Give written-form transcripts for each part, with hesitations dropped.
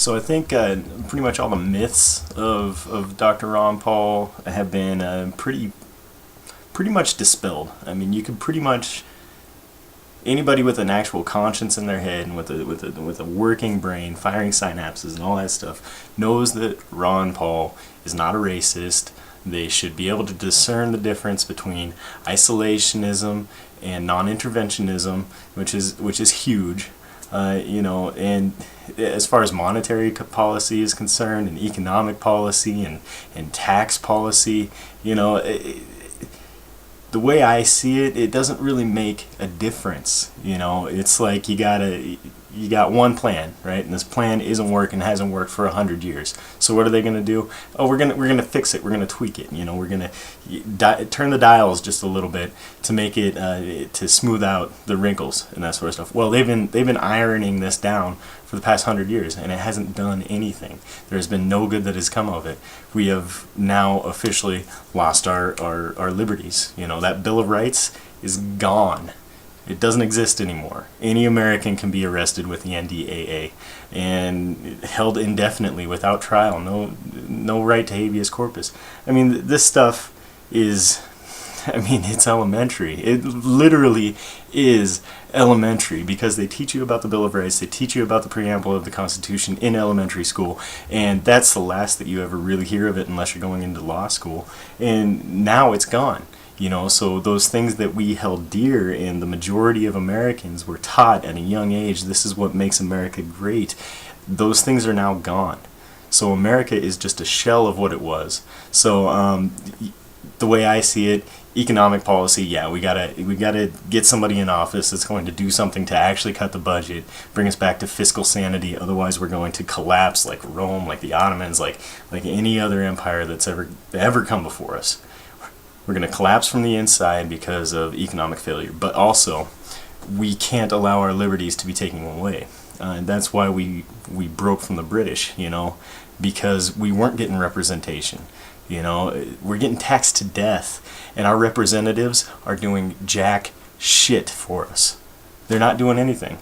So I think pretty much all the myths of Dr. Ron Paul have been pretty much dispelled. I mean, you could pretty much anybody with an actual conscience in their head and with a working brain, firing synapses and all that stuff, knows that Ron Paul is not a racist. They should be able to discern the difference between isolationism and non-interventionism, which is huge. And as far as monetary policy is concerned, and economic policy and tax policy, the way I see it, it doesn't really make a difference. It's like you got one plan, right? And this plan isn't working, hasn't worked for 100 years. So what are they going to do? Oh, we're gonna fix it. We're gonna tweak it. We're gonna turn the dials just a little bit to make it to smooth out the wrinkles and that sort of stuff. Well, they've been ironing this down for the past 100 years, and it hasn't done anything. There's been no good that has come of it. We have now officially lost our liberties. That Bill of Rights is gone. It doesn't exist anymore. Any American can be arrested with the NDAA and held indefinitely without trial. No right to habeas corpus. I mean, this stuff is, it's elementary. It literally is elementary because they teach you about the Bill of Rights, they teach you about the preamble of the Constitution in elementary school, and that's the last that you ever really hear of it unless you're going into law school. And now it's gone. So those things that we held dear and the majority of Americans were taught at a young age, this is what makes America great, those things are now gone. So America is just a shell of what it was. So the way I see it, economic policy, yeah, we gotta get somebody in office that's going to do something to actually cut the budget, bring us back to fiscal sanity. Otherwise, we're going to collapse like Rome, like the Ottomans, like any other empire that's ever come before us. We're going to collapse from the inside because of economic failure. But also, we can't allow our liberties to be taken away. And that's why we broke from the British, because we weren't getting representation. We're getting taxed to death. And our representatives are doing jack shit for us. They're not doing anything.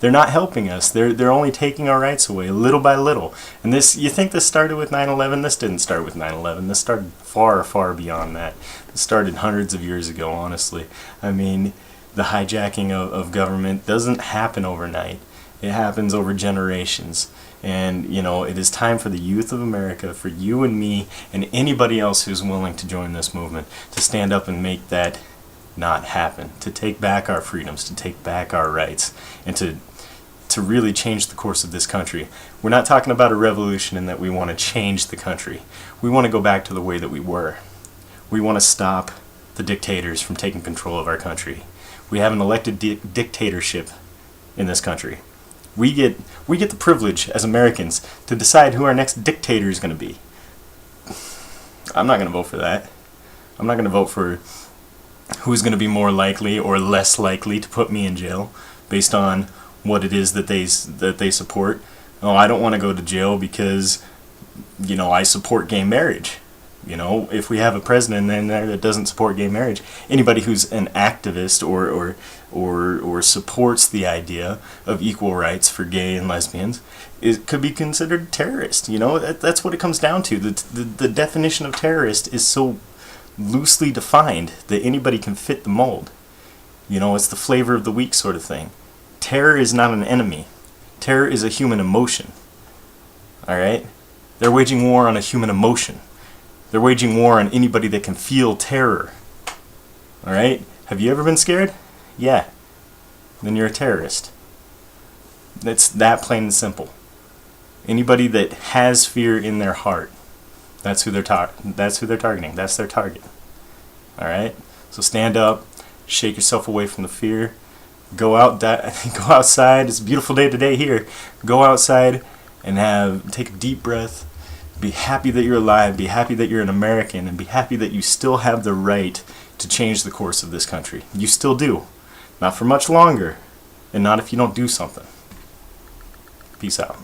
They're not helping us. They're only taking our rights away little by little. And this, you think this started with 9/11? This didn't start with 9/11. This started far, far beyond that. It started hundreds of years ago, honestly. The hijacking of government doesn't happen overnight. It happens over generations. And, it is time for the youth of America, for you and me, and anybody else who's willing to join this movement, to stand up and make that not happen, to take back our freedoms, to take back our rights, and to really change the course of this country. We're not talking about a revolution in that we want to change the country. We want to go back to the way that we were. We want to stop the dictators from taking control of our country. We have an elected dictatorship in this country. We get the privilege as Americans to decide who our next dictator is going to be. I'm not going to vote for that. I'm not going to vote for who's going to be more likely or less likely to put me in jail based on what it is that they support. Oh, I don't want to go to jail because I support gay marriage. If we have a president in there that doesn't support gay marriage, anybody who's an activist or supports the idea of equal rights for gay and lesbians, it could be considered a terrorist. That's what it comes down to. The definition of terrorist is so loosely defined that anybody can fit the mold. It's the flavor of the week sort of thing. Terror is not an enemy. Terror is a human emotion. Alright? They're waging war on a human emotion. They're waging war on anybody that can feel terror. Alright? Have you ever been scared? Yeah. Then you're a terrorist. It's that plain and simple. Anybody that has fear in their heart, that's who they're targeting. That's their target. Take So stand up, shake yourself away from the fear, go outside. It's a beautiful day today here. Go outside and take a deep breath. Be happy that you're alive. Be happy that you're an American, and be happy that you still have the right to change the course of this country. You still do. Not for much longer, and not if you don't do something. Peace out.